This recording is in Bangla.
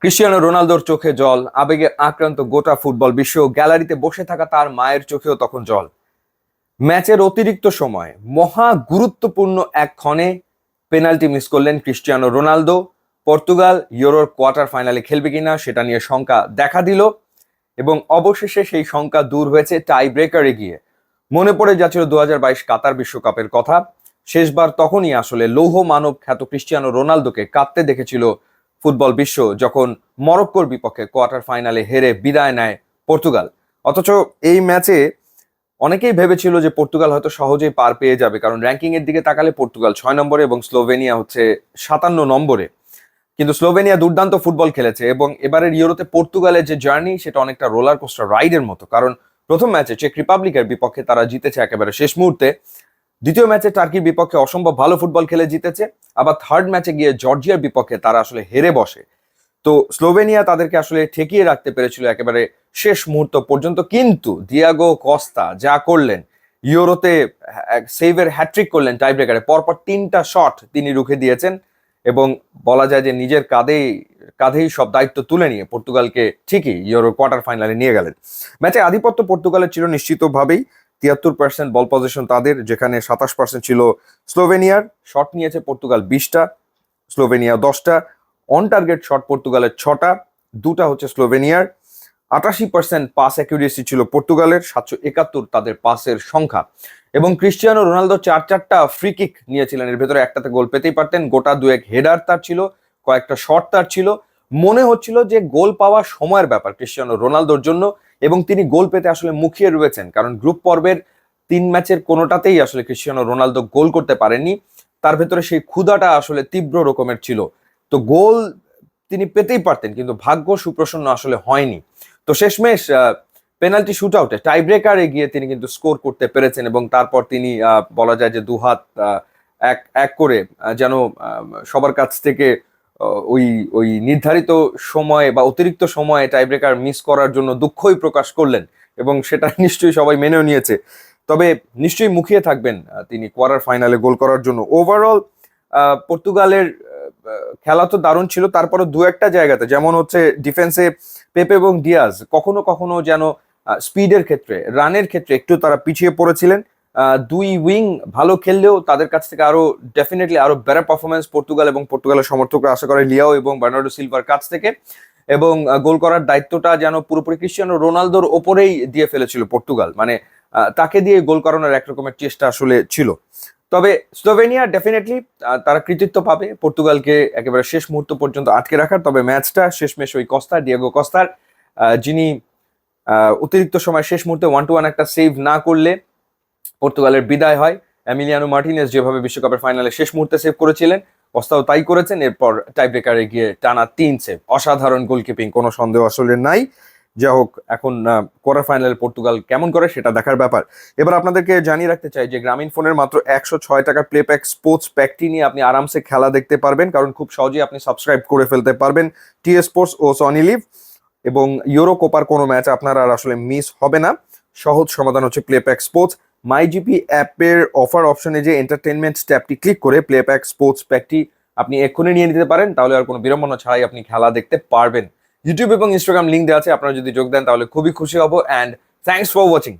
ক্রিস্টিয়ানো রোনালদোর চোখে জল, আবেগে আক্রান্ত গোটা ফুটবল বিশ্ব। গ্যালারিতে বসে থাকা তার মায়ের চোখেও তখন জল। ম্যাচের অতিরিক্ত সময় মহা গুরুত্বপূর্ণ এক ক্ষণে পেনাল্টি মিস করলেন ক্রিস্টিয়ানো রোনালদো। পর্তুগাল ইউরোর কোয়ার্টার ফাইনালে খেলবে কিনা সেটা নিয়ে শঙ্কা দেখা দিল, এবং অবশেষে সেই শঙ্কা দূর হয়েছে টাই ব্রেকারে গিয়ে। মনে পড়ে যাচ্ছিল 2022 কাতার বিশ্বকাপের কথা। শেষবার তখনই আসলে লৌহ মানব খ্যাত ক্রিস্টিয়ানো রোনালদোকে কাঁদতে দেখেছিল ফুটবল বিশ্ব, যখন মরক্কোর বিপক্ষে কোয়ার্টার ফাইনালে হেরে বিদায় নেয় পর্তুগাল। অথচ এই ম্যাচে অনেকেই ভেবেছিল যে পর্তুগাল হয়তো সহজেই পার পেয়ে যাবে, কারণ র্যাঙ্কিং এর দিকে তাকালে পর্তুগাল 6 নম্বরে এবং স্লোভেনিয়া হচ্ছে 57 নম্বরে। কিন্তু স্লোভেনিয়া দুর্দান্ত ফুটবল খেলেছে, এবং এবারের ইউরোতে পর্তুগালের যে জার্নি সেটা অনেকটা রোলার কোস্টার রাইডের মতো। কারণ প্রথম ম্যাচে চেক রিপাবলিকের বিপক্ষে তারা জিতেছে একেবারে শেষ মুহূর্তে, দ্বিতীয় ম্যাচে টার্কির বিপক্ষে অসম্ভব ভালো ফুটবল খেলে জিতেছে, আবার থার্ড ম্যাচে গিয়ে জর্জিয়ার বিপক্ষে তারা আসলে হেরে বসে। তো স্লোভেনিয়া তাদেরকে আসলে ঠেকিয়ে রাখতে পেরেছিল একেবারে শেষ মুহূর্ত পর্যন্ত। কিন্তু দিয়াগো কস্তা যা করলেন, ইউরোতে সেভের হ্যাট্রিক করলেন টাই ব্রেকারে, পরপর 3টা শট তিনি রুখে দিয়েছেন, এবং বলা যায় যে নিজের কাঁধেই সব দায়িত্ব তুলে নিয়ে পর্তুগালকে ঠিকই ইউরো কোয়ার্টার ফাইনালে নিয়ে গেলেন। ম্যাচে আধিপত্য পর্তুগালের ছিল নিশ্চিতভাবেই। 73% বল পজিশন তাদের, যেখানে 27% ছিল স্লোভেনিয়ার। শট নিয়েছে পর্তুগাল 20টা, স্লোভেনিয়া 10টা। অন টার্গেট শট পর্তুগালের 6টা, 2টা হচ্ছে স্লোভেনিয়ার। 88% পাস অ্যাকুরেসি ছিল পর্তুগালের, 771 তাদের পাসের সংখ্যা। এবং ক্রিস্টিয়ানো রোনালদো 4টা ফ্রি কিক নিয়েছিলেন, এর ভেতরে একটাতে গোল পেতেই পারতেন। গোটা দুয়েক হেডার তার ছিল, কয়েকটা শট তার ছিল। মনে হচ্ছিল যে গোল পাওয়া সময়ের ব্যাপার ক্রিস্টিয়ানো রোনালদোর জন্য, এবং তিনি গোল পেতে আসলে মুখিয়ে রয়েছেন, কারণ গ্রুপ পর্বের 3 ম্যাচের কোনোটাতেই আসলে ক্রিস্টিয়ানো রোনালদো গোল করতে পারেননি। তার ভেতরে সেই ক্ষুধাটা আসলে তীব্র রকমের ছিল। তো গোল তিনি পেতেই পারতেন, কিন্তু ভাগ্য সুপ্রসন্ন আসলে হয়নি। তো শেষমেশ পেনাল্টি শুট আউটে টাই ব্রেকারে গিয়ে তিনি কিন্তু স্কোর করতে পেরেছেন, এবং তারপর তিনি বলা যায় যে দুহাত এক এক করে যেন সবার কাছ থেকে ওই ওই নির্ধারিত সময়ে বা অতিরিক্ত সময়ে টাই ব্রেকার মিস করার জন্য দুঃখই প্রকাশ করলেন, এবং সেটা নিশ্চয়ই সবাই মেনেও নিয়েছে। তবে নিশ্চয়ই মুখিয়ে থাকবেন তিনি কোয়ার্টার ফাইনালে গোল করার জন্য। ওভারঅল পর্তুগালের খেলা তো দারুণ ছিল, তারপরে দু একটা জায়গাতে, যেমন হচ্ছে ডিফেন্সে পেপে এবং ডিয়াজ কখনো কখনো যেন স্পিডের ক্ষেত্রে, রানের ক্ষেত্রে একটু তারা পিছিয়ে পড়েছিলেন। দুই উইং ভালো খেললেও তাদের কাছ থেকে আরো ডেফিনেটলি আরো বেটার পারফরমেন্স পর্তুগাল এবং পর্তুগালের সমর্থকরা আশা করে লিয়াও এবং বার্নার্ডো সিলভার কাছ থেকে। এবং গোল করার দায়িত্বটা যেন পুরোপুরি ক্রিস্টিয়ানো রোনালদোর ওপরেই দিয়ে ফেলেছিল পর্তুগাল, মানে তাকে দিয়ে গোল করানোর একরকমের চেষ্টা আসলে ছিল। তবে স্লোভেনিয়া ডেফিনেটলি তারা কৃতিত্ব পাবে পর্তুগালকে একেবারে শেষ মুহূর্ত পর্যন্ত আটকে রাখার। তবে ম্যাচটা শেষমেশ ওই ডিয়েগো কস্তার, যিনি অতিরিক্ত সময় শেষ মুহূর্তে 1-1 একটা সেভ না করলে পর্তুগালের বিদায় হয়। এমিলিয়ানো মার্টিনেজ যেভাবে বিশ্বকাপের ফাইনালে শেষ মুহূর্তে সেভ করেছিলেন, কস্তাও তাই করেছেন। এরপর টাই ব্রেকারে গিয়ে টানা 3 সেভ, অসাধারণ গোলকিপিং, কোনো সন্দেহ আসলে নাই। যা হোক, এখন কোয়ার্টার ফাইনালে পর্তুগাল কেমন করে সেটা দেখার ব্যাপার। এবার আপনাদেরকে জানিয়ে রাখতে চাই যে গ্রামীণ ফোনের মাত্র 106 টাকার প্লে প্যাক স্পোর্টস প্যাকটি নিয়ে আপনি আরামসে খেলা দেখতে পারবেন, কারণ খুব সহজেই আপনি সাবস্ক্রাইব করে ফেলতে পারবেন টিএস স্পোর্টস ও সনি লিভ। এবং ইউরো কোপার কোনো ম্যাচ আপনার আর আসলে মিস হবে না। সহজ সমাধান হচ্ছে প্লে প্যাক স্পোর্টস। মাইজিপি অ্যাপের অফার অপশনে যে এন্টারটেনমেন্ট ট্যাবটি ক্লিক করে প্লে প্যাক স্পোর্টস প্যাকটি আপনি এক্ষুনি নিয়ে নিতে পারেন, তাহলে আর কোনো বিড়ম্বনা ছাড়াই আপনি খেলা দেখতে পারবেন। ইউটিউব এবং ইনস্টাগ্রাম লিঙ্ক দেওয়া আছে, আপনারা যদি যোগ দেন তাহলে খুবই খুশি হব। And thanks for watching.